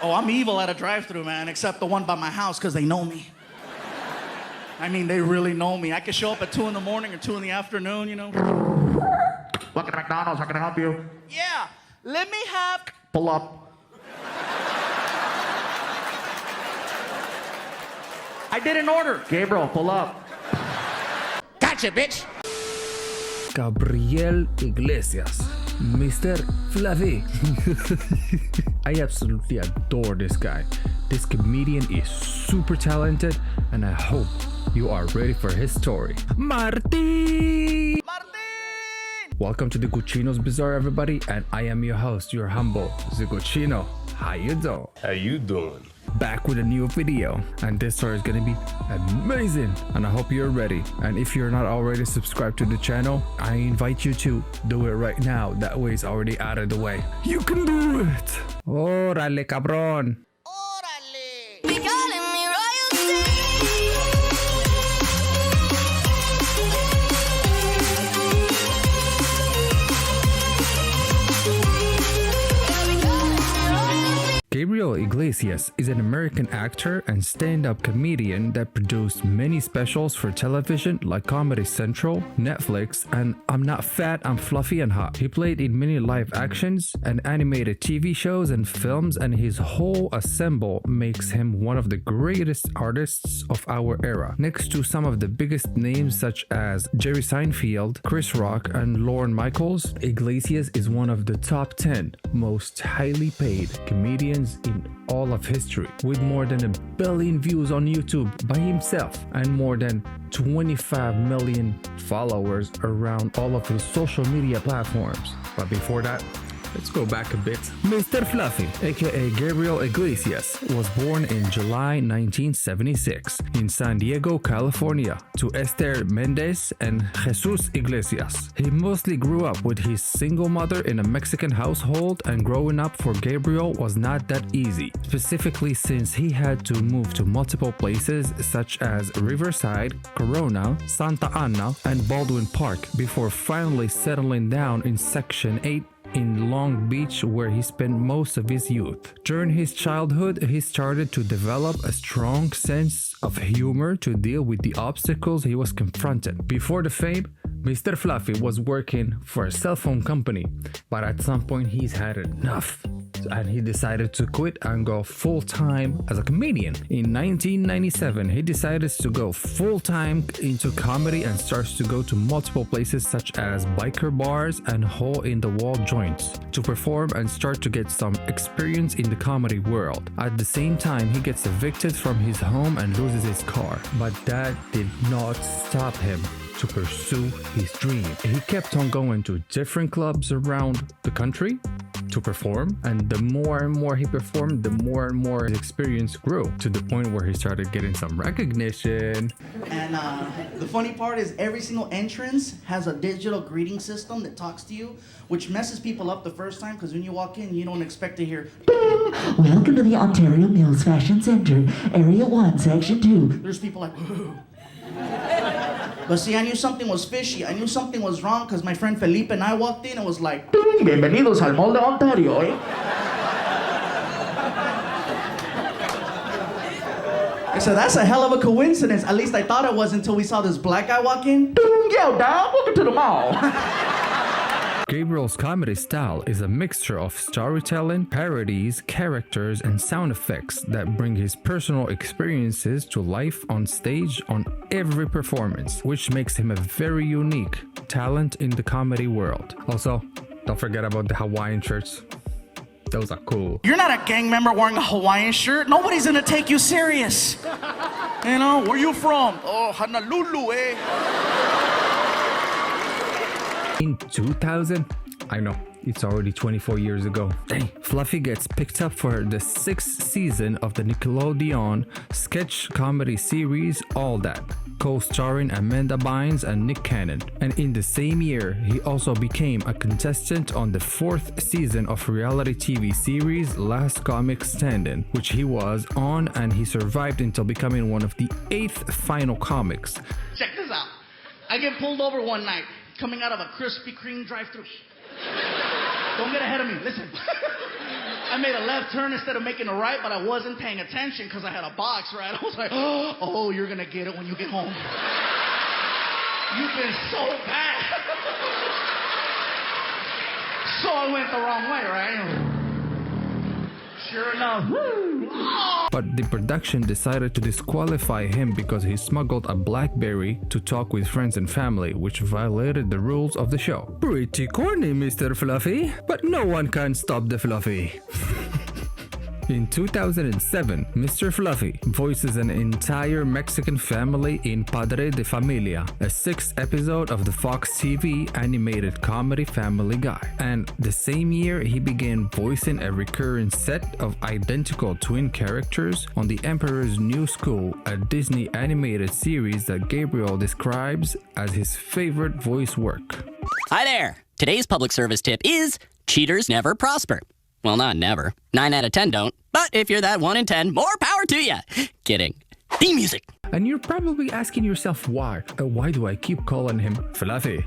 Oh, I'm evil at a drive-thru, man, except the one by my house, because they know me. I mean, they really know me. I could show up at 2 in the morning or 2 in the afternoon, you know. Welcome to McDonald's. How can I help you? Yeah, let me have... Pull up. I didn't order. Gabriel, pull up. Gotcha, bitch. Gabriel Iglesias, Mr. Fluffy. I absolutely adore this guy. This comedian is super talented, and I hope you are ready for his story. Martin! Welcome to the Guccinos Bazaar, everybody, and I am your host, your humble Guccino. How you doing? How you doing? Back with a new video, and this story is gonna be amazing, and I hope you're ready. And if you're not already subscribed to the channel, I invite you to do it right now. That way it's already out of the way. You can do it. Órale, cabrón. Be calling me royalty. Gabriel Iglesias is an American actor and stand-up comedian that produced many specials for television like Comedy Central, Netflix, and I'm Not Fat, I'm Fluffy and Hot. He played in many live actions and animated TV shows and films, and his whole ensemble makes him one of the greatest artists of our era. Next to some of the biggest names such as Jerry Seinfeld, Chris Rock, and Lorne Michaels, Iglesias is one of the top 10 most highly paid comedians in all of history, with more than 1 billion views on YouTube by himself and more than 25 million followers around all of his social media platforms. But before that, let's go back a bit. Mr. Fluffy, aka Gabriel Iglesias, was born in July 1976 in San Diego, California, to Esther Mendez and Jesus Iglesias. He mostly grew up with his single mother in a Mexican household, and growing up for Gabriel was not that easy, specifically since he had to move to multiple places such as Riverside, Corona, Santa Ana, and Baldwin Park before finally settling down in Section 8 in Long Beach, where he spent most of his youth. During his childhood, he started to develop a strong sense of humor to deal with the obstacles he was confronted. Before the fame, Mr. Fluffy was working for a cell phone company, but at some point he's had enough, and he decided to quit and go full-time as a comedian. In 1997, he decided to go full-time into comedy and starts to go to multiple places such as biker bars and hole-in-the-wall joints to perform and start to get some experience in the comedy world. At the same time, he gets evicted from his home and loses his car, but that did not stop him to pursue his dream. He kept on going to different clubs around the country to perform, and the more and more he performed, the more and more his experience grew, to the point where he started getting some recognition. And the funny part is every single entrance has a digital greeting system that talks to you, which messes people up the first time, because when you walk in, you don't expect to hear, Welcome to the Ontario Mills Fashion Center, Area 1, Section 2. there's people like, ooh. But see, I knew something was fishy. I knew something was wrong because my friend Felipe and I walked in and was like, Bienvenidos al Mall de Ontario, eh? I said, that's a hell of a coincidence. At least I thought it was until we saw this black guy walk in. Yo, dog, welcome to the mall. Gabriel's comedy style is a mixture of storytelling, parodies, characters, and sound effects that bring his personal experiences to life on stage on every performance, which makes him a very unique talent in the comedy world. Also, don't forget about the Hawaiian shirts. Those are cool. You're not a gang member wearing a Hawaiian shirt. Nobody's gonna take you serious. You know, where you from? Oh, Honolulu, eh? In 2000, I know, it's already 24 years ago. Dang. Fluffy gets picked up for the 6th season of the Nickelodeon sketch comedy series All That, co-starring Amanda Bynes and Nick Cannon. And in the same year, he also became a contestant on the 4th season of reality TV series Last Comic Standing, which he was on, and he survived until becoming one of the 8th final comics. Check this out. I get pulled over one night coming out of a Krispy Kreme drive-thru. Don't get ahead of me. Listen. I made a left turn instead of making a right, but I wasn't paying attention because I had a box, right? I was like, oh, you're going to get it when you get home. You've been so bad. So I went the wrong way, right? Sure enough. But the production decided to disqualify him because he smuggled a BlackBerry to talk with friends and family, which violated the rules of the show. Pretty corny, Mr. Fluffy, but no one can stop the Fluffy. In 2007, Mr. Fluffy voices an entire Mexican family in Padre de Familia, a 6th episode of the Fox TV animated comedy Family Guy. And the same year, he began voicing a recurring set of identical twin characters on The Emperor's New School, a Disney animated series that Gabriel describes as his favorite voice work. Hi there! Today's public service tip is cheaters never prosper. Well, not never. 9 out of 10 don't. But if you're that 1 in 10, more power to ya! Kidding. Theme music! And you're probably asking yourself why. Why do I keep calling him Fluffy?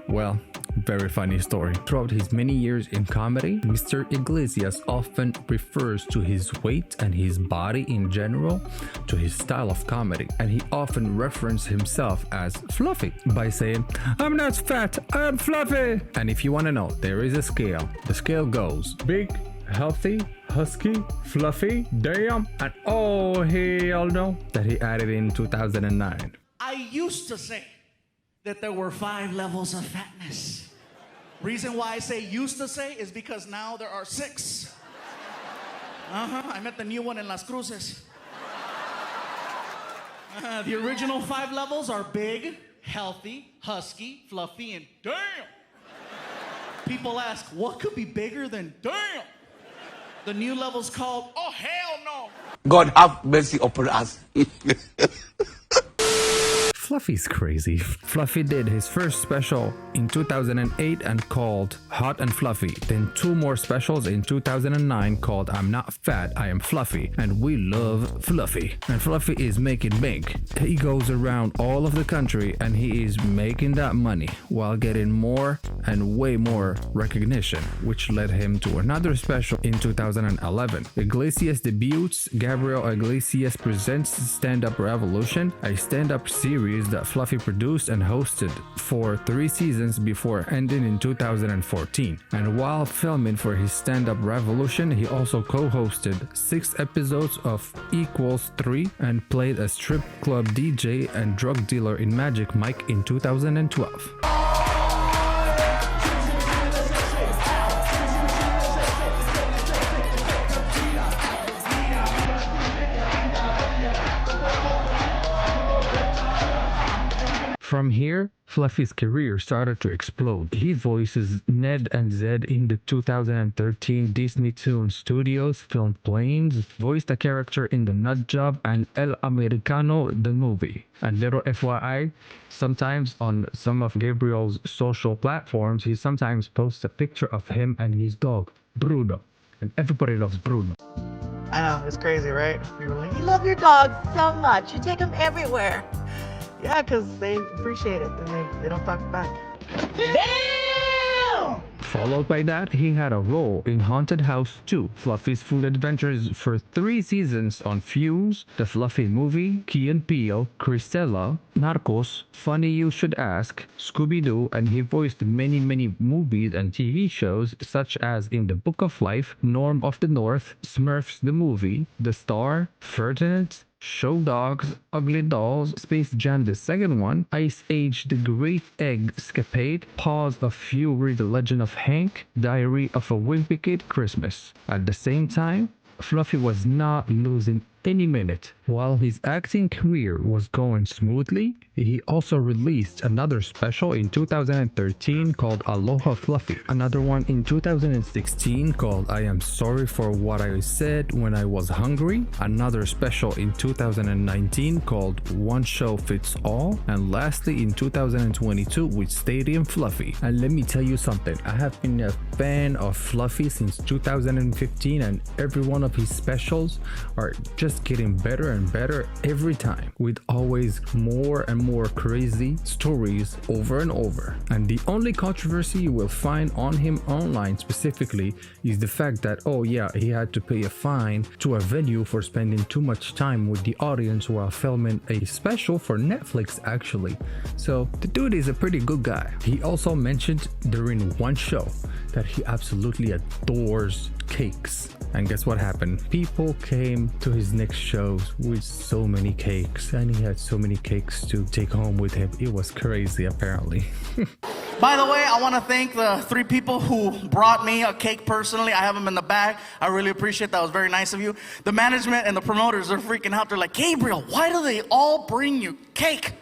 Well, very funny story. Throughout his many years in comedy, Mr. Iglesias often refers to his weight and his body in general to his style of comedy. And he often references himself as Fluffy by saying, I'm not fat, I'm fluffy. And if you want to know, there is a scale. The scale goes big, healthy, husky, fluffy, damn, and oh hell no, that he added in 2009. I used to say that there were 5 levels of fatness. Reason why I say used to say is because now there are 6. I met the new one in Las Cruces. The original 5 levels are big, healthy, husky, fluffy, and damn. People ask, what could be bigger than damn? The new level's called, oh hell no. God have mercy upon us. Fluffy's crazy. Fluffy did his first special in 2008 and called Hot and Fluffy. Then 2 more specials in 2009 called I'm Not Fat, I Am Fluffy. And we love Fluffy. And Fluffy is making bank. He goes around all of the country and he is making that money while getting more and way more recognition, which led him to another special in 2011. Iglesias debuts Gabriel Iglesias Presents Stand-Up Revolution, a stand-up series that Fluffy produced and hosted for 3 seasons before ending in 2014. And while filming for his stand-up revolution, he also co-hosted 6 episodes of Equals 3 and played a strip club DJ and drug dealer in Magic Mike in 2012. From here, Fluffy's career started to explode. He voices Ned and Zed in the 2013 Disney Toon Studios film Planes, voiced a character in The Nut Job and El Americano the movie. And little FYI, sometimes on some of Gabriel's social platforms, he sometimes posts a picture of him and his dog, Bruno. And everybody loves Bruno. I know, it's crazy, right? We were like, You love your dog so much. You take him everywhere. yeah, because they appreciate it and they don't talk back. Followed by that, he had a role in Haunted House 2, Fluffy's Food Adventures for 3 seasons on Fuse, The Fluffy Movie, Key and Peele, Cristela, Narcos, Funny You Should Ask, Scooby-Doo, and he voiced many movies and TV shows such as In the Book of Life, Norm of the North, Smurfs the Movie, The Star, Ferdinand, Show Dogs, Ugly Dolls, Space Jam the second one, Ice Age The Great Egg Escapade, Paws of Fury The Legend of Hank, Diary of a Wimpy Kid Christmas. At the same time, Fluffy was not losing any minute. While his acting career was going smoothly, he also released another special in 2013 called Aloha Fluffy, another one in 2016 called I Am Sorry for What I Said When I Was Hungry, another special in 2019 called One Show Fits All, and lastly in 2022 with Stadium Fluffy. And let me tell you something, I have been a fan of Fluffy since 2015 and every one of his specials are just just getting better and better every time, with always more and more crazy stories over and over. And the only controversy you will find on him online specifically is the fact that, oh yeah, he had to pay a fine to a venue for spending too much time with the audience while filming a special for Netflix actually. So the dude is a pretty good guy. He also mentioned during one show that he absolutely adores cakes. And guess what happened? People came to his next shows with so many cakes, and he had so many cakes to take home with him. It was crazy, apparently. By the way, I want to thank the 3 people who brought me a cake personally. I have them in the bag. I really appreciate that. It was very nice of you. The management and the promoters are freaking out. They're like, Gabriel, why do they all bring you cake?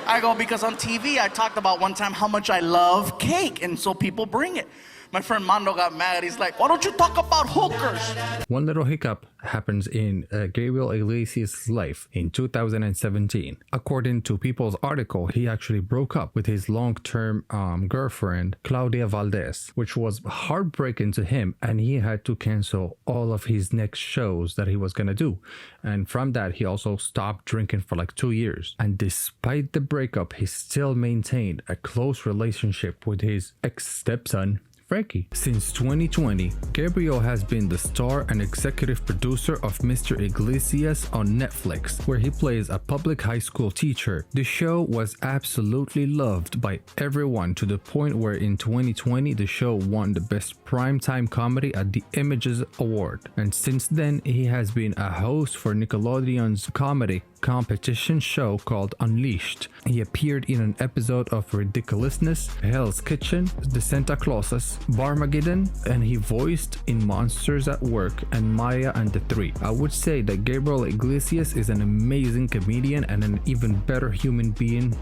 I go, because on TV I talked about one time how much I love cake, and so people bring it. My friend Mando got mad. He's like, why don't you talk about hookers? One little hiccup happens in Gabriel Iglesias' life in 2017. According to People's article, he actually broke up with his long-term girlfriend, Claudia Valdez, which was heartbreaking to him, and he had to cancel all of his next shows that he was gonna do. And from that, he also stopped drinking for like 2 years. And despite the breakup, he still maintained a close relationship with his ex-stepson, Frankie. Since 2020, Gabriel has been the star and executive producer of Mr. Iglesias on Netflix, where he plays a public high school teacher. The show was absolutely loved by everyone to the point where in 2020 the show won the best primetime comedy at the Images Award. And since then, he has been a host for Nickelodeon's comedy competition show called Unleashed. He appeared in an episode of Ridiculousness, Hell's Kitchen, The Santa Clauses, Barmageddon, and he voiced in Monsters at Work and Maya and the Three. I would say that Gabriel Iglesias is an amazing comedian and an even better human being,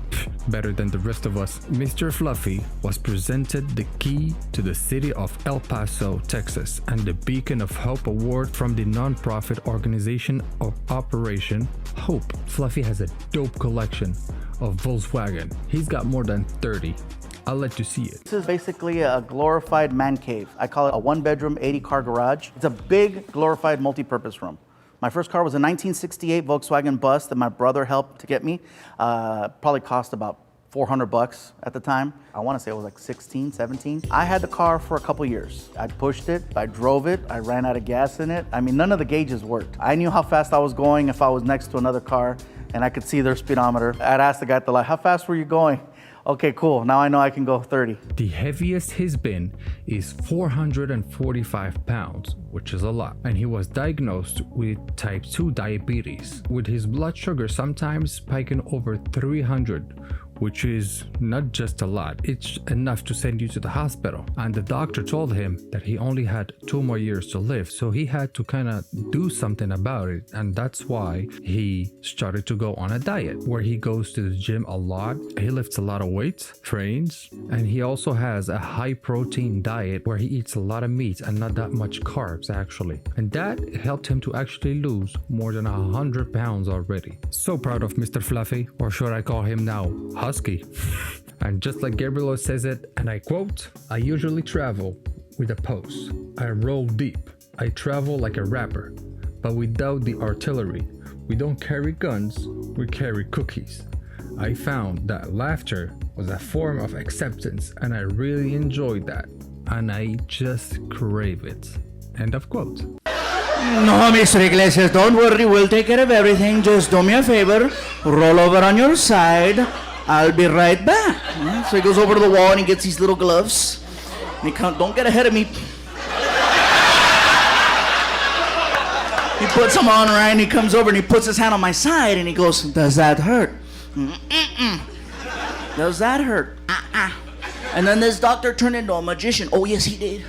better than the rest of us. Mr. Fluffy was presented the key to the city of El Paso, Texas, and the Beacon of Hope Award from the non-profit organization of Operation Hope. Fluffy has a dope collection of Volkswagen. He's got more than 30. I'll let you see it. This is basically a glorified man cave. I call it a 1-bedroom, 80-car garage. It's a big, glorified, multi-purpose room. My first car was a 1968 Volkswagen bus that my brother helped to get me. Probably cost about $400 at the time. I want to say it was like 16, 17. I had the car for a couple years. I pushed it, I drove it, I ran out of gas in it. I mean, none of the gauges worked. I knew how fast I was going if I was next to another car and I could see their speedometer. I'd ask the guy at the light, how fast were you going? Okay, cool, now I know I can go 30. The heaviest he's been is 445 pounds, which is a lot. And he was diagnosed with type 2 diabetes, with his blood sugar sometimes spiking over 300, which is not just a lot, it's enough to send you to the hospital. And the doctor told him that he only had 2 more years to live, so he had to kind of do something about it. And that's why he started to go on a diet where he goes to the gym a lot, he lifts a lot of weights, trains, and he also has a high protein diet where he eats a lot of meat and not that much carbs actually. And that helped him to actually lose more than 100 pounds already. So proud of Mr. Fluffy, or should I call him now Husky. And just like Gabriel says it, and I quote, I usually travel with a pose. I roll deep. I travel like a rapper, but without the artillery. We don't carry guns, we carry cookies. I found that laughter was a form of acceptance, and I really enjoyed that, and I just crave it. End of quote. No, Mr. Iglesias, don't worry, we'll take care of everything. Just do me a favor, roll over on your side. I'll be right back. So he goes over to the wall and he gets these little gloves. And he comes, don't get ahead of me. He puts them on, right, and he comes over and he puts his hand on my side and he goes, does that hurt? Mm-mm. Does that hurt? And then this doctor turned into a magician. Oh, yes, he did.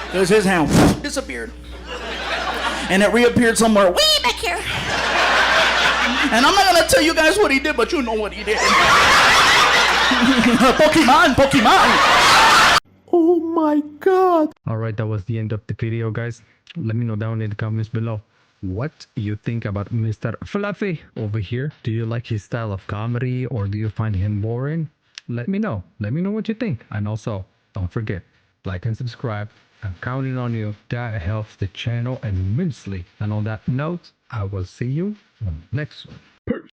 Because his hand disappeared. And it reappeared somewhere way back here. And I'm not gonna tell you guys what he did, but you know what he did. Pokemon! Oh my god! Alright, that was the end of the video, guys. Let me know down in the comments below what you think about Mr. Fluffy over here. Do you like his style of comedy, or do you find him boring? Let me know. Let me know what you think. And also, don't forget, like and subscribe I'm counting on you. That helps the channel immensely. And on that note, I will see you on the next one. Peace.